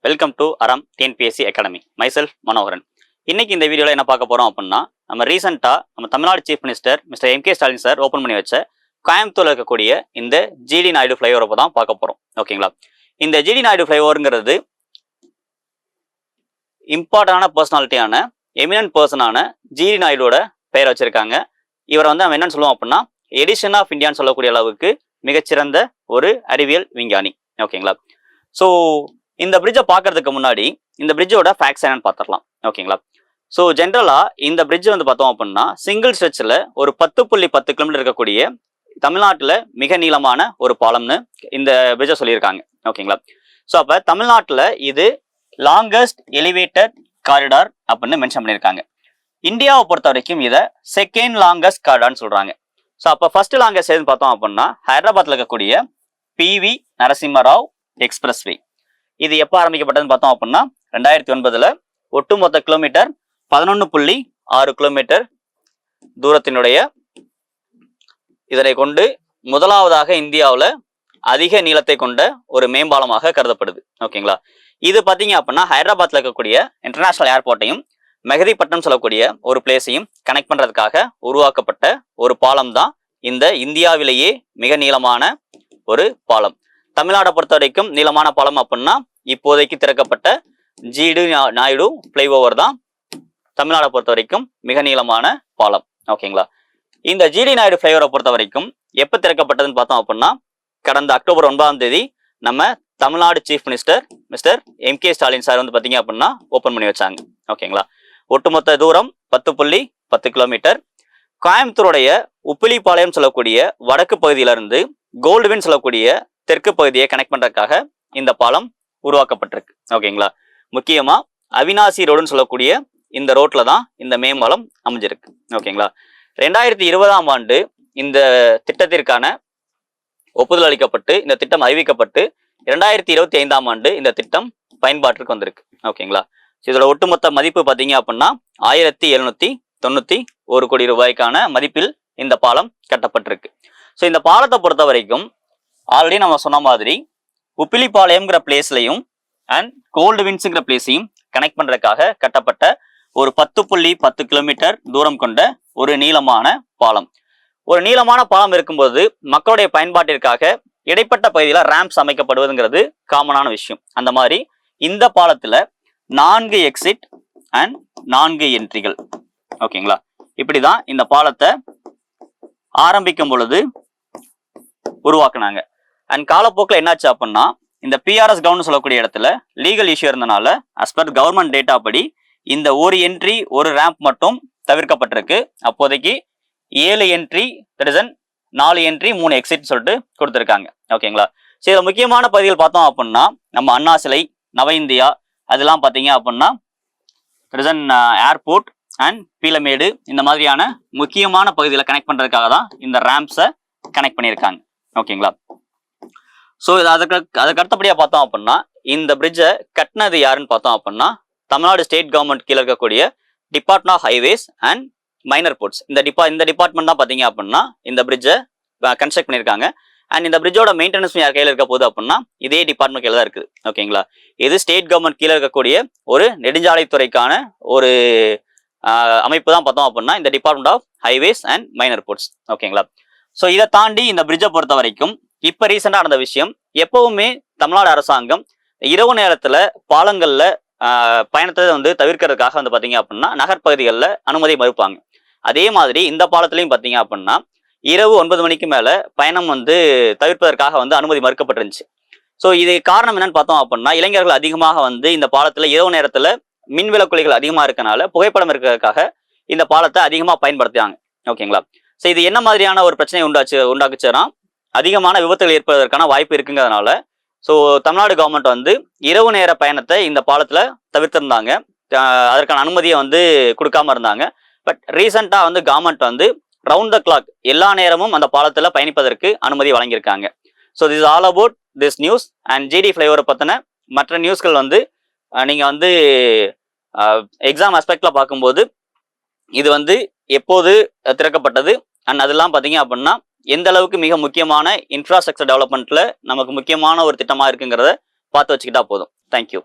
Welcome to அறம் TNPSC academy. Myself Manoharan. இன்னைக்கு இந்த வீடியோவில் என்ன பார்க்க போகிறோம் அப்படின்னா, நம்ம ரீசெண்டாக நம்ம Tamil Nadu chief minister mister M K. Stalin sir open பண்ணி வச்ச கோயம்புத்தூர்ல இருக்கக்கூடிய இந்த ஜிடி நாயுடு ஃப்ளைஓவரை தான் பார்க்க போகிறோம். ஓகேங்களா? இந்த ஜிடி நாயுடு ஃப்ளைஓவருங்கிறது இம்பார்ட்டண்டான பர்சனாலிட்டியான எமினன்ட் பர்சனான ஜிடி நாயுடோட பெயரை வச்சிருக்காங்க. இவரை வந்து நம்ம என்னன்னு சொல்லுவோம் அப்படின்னா, எடிஷன் ஆஃப் இந்தியான்னு சொல்லக்கூடிய அளவுக்கு மிகச்சிறந்த ஒரு அறிவியல் விஞ்ஞானி. ஓகேங்களா? ஸோ இந்த பிரிட்ஜை பார்க்கறதுக்கு முன்னாடி இந்த பிரிட்ஜோட ஃபேக்ட்ஸ் என்னன்னு பார்த்துடலாம். ஓகேங்களா? ஸோ ஜென்ரலாக இந்த பிரிட்ஜ் வந்து பார்த்தோம் அப்படின்னா சிங்கிள் ஸ்ட்ரெச்சில் ஒரு 10.10 கிலோமீட்டர் இருக்கக்கூடிய தமிழ்நாட்டில் மிக நீளமான ஒரு பாலம்னு இந்த பிரிட்ஜை சொல்லியிருக்காங்க. ஓகேங்களா? ஸோ அப்போ தமிழ்நாட்டில் இது லாங்கஸ்ட் எலிவேட்டட் காரிடார் அப்படின்னு மென்ஷன் பண்ணியிருக்காங்க. இந்தியாவை பொறுத்த வரைக்கும் இதை செகண்ட் லாங்கஸ்ட் காரிடார்னு சொல்கிறாங்க. ஸோ அப்போ ஃபர்ஸ்ட் லாங்கஸ்ட் எதுன்னு பார்த்தோம் அப்படின்னா ஹைதராபாத்தில் இருக்கக்கூடிய PV நரசிம்மராவ் எக்ஸ்பிரஸ்வே. இது எப்போ ஆரம்பிக்கப்பட்டதுன்னு பார்த்தோம் அப்படின்னா 2009 ஒட்டுமொத்த கிலோமீட்டர் 11.6 கிலோமீட்டர் தூரத்தினுடைய இதனை கொண்டு முதலாவதாக இந்தியாவில் அதிக நீளத்தை கொண்ட ஒரு மேம்பாலமாக கருதப்படுது. ஓகேங்களா? இது பார்த்தீங்க அப்படின்னா ஹைதராபாத்தில் இருக்கக்கூடிய இன்டர்நேஷனல் ஏர்போர்ட்டையும் மெஹதிப்பட்டினம் சொல்லக்கூடிய ஒரு பிளேஸையும் கனெக்ட் பண்ணுறதுக்காக உருவாக்கப்பட்ட ஒரு பாலம் தான் இந்த இந்தியாவிலேயே மிக நீளமான ஒரு பாலம். தமிழ்நாடை பொறுத்த வரைக்கும் நீளமான பாலம் அப்படின்னா இப்போதைக்கு திறக்கப்பட்ட ஜிடி நாயுடு ஃப்ளைஓவர் தான் தமிழ்நாடை பொறுத்த வரைக்கும் மிக நீளமான பாலம். ஓகேங்களா? இந்த ஜிடி நாயுடு ஃப்ளைஓவரை பொறுத்த வரைக்கும் எப்போ திறக்கப்பட்டதுன்னு பார்த்தோம் அப்படின்னா கடந்த அக்டோபர் 9 நம்ம Tamil Nadu chief minister mister M K. Stalin sir வந்து பார்த்தீங்க அப்படின்னா ஓப்பன் பண்ணி வச்சாங்க. ஓகேங்களா? ஒட்டுமொத்த தூரம் 10.10 கிலோமீட்டர். கோயம்புத்தூருடைய உப்பிலிப்பாளையம் சொல்லக்கூடிய வடக்கு பகுதியிலிருந்து கோல்டுவின் சொல்லக்கூடிய தெற்கு பகுதியை கனெக்ட் பண்றதுக்காக இந்த பாலம் உருவாக்கப்பட்டிருக்கு. ஓகேங்களா? முக்கியமா அவினாசி ரோடுன்னு சொல்லக்கூடிய இந்த ரோட்ல தான் இந்த மேம்பாலம் அமைஞ்சிருக்கு. ஓகேங்களா? 2020 இந்த திட்டத்திற்கான ஒப்புதல் அளிக்கப்பட்டு இந்த திட்டம் அறிவிக்கப்பட்டு 2025 இந்த திட்டம் பயன்பாட்டிற்கு வந்திருக்கு. ஓகேங்களா? இதோட ஒட்டுமொத்த மதிப்பு பார்த்தீங்க அப்படின்னா 1791 கோடி ரூபாய்க்கான மதிப்பில் இந்த பாலம் கட்டப்பட்டிருக்கு. ஸோ இந்த பாலத்தை பொறுத்த வரைக்கும் ஆல்ரெடி நம்ம சொன்ன மாதிரி உப்பிலிப்பாளையம்ங்கிற பிளேஸ்லையும் அண்ட் கோல்டுவின்ஸுங்கிற பிளேஸையும் கனெக்ட் பண்றதுக்காக கட்டப்பட்ட ஒரு 10.10 கிலோமீட்டர் தூரம் கொண்ட ஒரு நீளமான பாலம். ஒரு நீளமான பாலம் இருக்கும்போது மக்களுடைய பயன்பாட்டிற்காக இடைப்பட்ட பகுதியில் ரேம்ப்ஸ் அமைக்கப்படுவதுங்கிறது காமனான விஷயம். அந்த மாதிரி இந்த பாலத்துல 4 எக்ஸிட் அண்ட் 4 என்ட்ரிகள். ஓகேங்களா? இப்படிதான் இந்த பாலத்தை ஆரம்பிக்கும் பொழுது உருவாக்குனாங்க. அண்ட் காலப்போக்கில் என்னாச்சு அப்படின்னா இந்த PRS கிரவுண்ட் சொல்லக்கூடிய இடத்துல லீகல் இஷ்யூ இருந்தனால அஸ் பர் கவர்மெண்ட் டேட்டா படி இந்த ஒரு என்ட்ரி ஒரு ரேம்ப் மட்டும் தவிர்க்கப்பட்டிருக்கு. அப்போதைக்கு 7 என்ட்ரி 4 என்ட்ரி 3 எக்ஸிட் சொல்லிட்டு கொடுத்துருக்காங்க. ஓகேங்களா? சரி, இதில் முக்கியமான பகுதிகள் பார்த்தோம் அப்படின்னா நம்ம அண்ணா சிலை, நவ இந்தியா, அதெல்லாம் பார்த்தீங்க அப்படின்னா ஏர்போர்ட் அண்ட் பீலமேடு, இந்த மாதிரியான முக்கியமான பகுதிகளை கனெக்ட் பண்ணுறதுக்காக தான் இந்த ரேம்ப்ஸை கனெக்ட் பண்ணியிருக்காங்க. ஓகேங்களா? ஸோ அதுக்கு அடுத்தபடியாக பார்த்தோம் அப்படின்னா இந்த பிரிட்ஜை கட்டினது யாருன்னு பார்த்தோம் அப்படின்னா தமிழ்நாடு ஸ்டேட் கவர்மெண்ட் கீழே இருக்கக்கூடிய department of highways and minor ports. இந்த டிபார்ட்மெண்ட் தான் பார்த்தீங்க அப்படின்னா இந்த பிரிட்ஜை கன்ஸ்ட்ரக்ட் பண்ணியிருக்காங்க. அண்ட் இந்த பிரிட்ஜோட மெயின்டெனன்ஸ் யார் கையில் இருக்க போகுது அப்படின்னா இதே டிபார்ட்மெண்ட் கையில் தான் இருக்குது. ஓகேங்களா? இது ஸ்டேட் கவர்மெண்ட் கீழே இருக்கக்கூடிய ஒரு நெடுஞ்சாலைத்துறைக்கான ஒரு அமைப்பு தான் பார்த்தோம் அப்படின்னா இந்த department of highways and minor ports. ஓகேங்களா? ஸோ இதை தாண்டி இந்த பிரிட்ஜை பொறுத்த வரைக்கும் இப்போ ரீசெண்டாக நடந்த விஷயம், எப்பவுமே தமிழ்நாடு அரசாங்கம் இரவு நேரத்தில் பாலங்களில் பயணத்தை வந்து தவிர்க்கிறதுக்காக வந்து பார்த்தீங்க அப்படின்னா நகர்ப்பகுதிகளில் அனுமதி மறுப்பாங்க. அதே மாதிரி இந்த பாலத்திலையும் பார்த்தீங்க அப்படின்னா இரவு 9 மணிக்கு மேலே பயணம் வந்து தவிர்ப்பதற்காக வந்து அனுமதி மறுக்கப்பட்டிருந்துச்சு. ஸோ இது காரணம் என்னன்னு பார்த்தோம் அப்படின்னா இளைஞர்கள் அதிகமாக வந்து இந்த பாலத்தில் இரவு நேரத்தில் மின் விளக்குகள் அதிகமாக இருக்கனால புகைப்படம் இருக்கிறதுக்காக இந்த பாலத்தை அதிகமாக பயன்படுத்துறாங்க. ஓகேங்களா? ஸோ இது என்ன மாதிரியான ஒரு பிரச்சனை உண்டாக்குச்சுன்னா அதிகமான விபத்துகள் ஏற்படுவதற்கான வாய்ப்பு இருக்குங்கிறதுனால ஸோ தமிழ்நாடு கவர்மெண்ட் வந்து இரவு நேர பயணத்தை இந்த பாலத்தில் தவிர்த்திருந்தாங்க. அதற்கான அனுமதியை வந்து கொடுக்காம இருந்தாங்க. பட் ரீசெண்டாக வந்து கவர்மெண்ட் வந்து ரவுண்ட் த கிளாக் எல்லா நேரமும் அந்த பாலத்தில் பயணிப்பதற்கு அனுமதி வழங்கியிருக்காங்க. So this all about this news and GD ஃப்ளைஓவரை பற்றின மற்ற நியூஸ்கள் வந்து நீங்கள் வந்து எக்ஸாம் ஆஸ்பெக்டில் பார்க்கும்போது இது வந்து எப்போது திறக்கப்பட்டது அண்ட் அதெல்லாம் பார்த்தீங்க அப்படின்னா எந்த அளவுக்கு மிக முக்கியமான இன்ஃப்ராஸ்ட்ரக்சர் டெவலப்மெண்ட்ல நமக்கு முக்கியமான ஒரு திட்டமா இருக்குங்கிறத பார்த்து வச்சுக்கிட்டா போதும். தேங்க்யூ.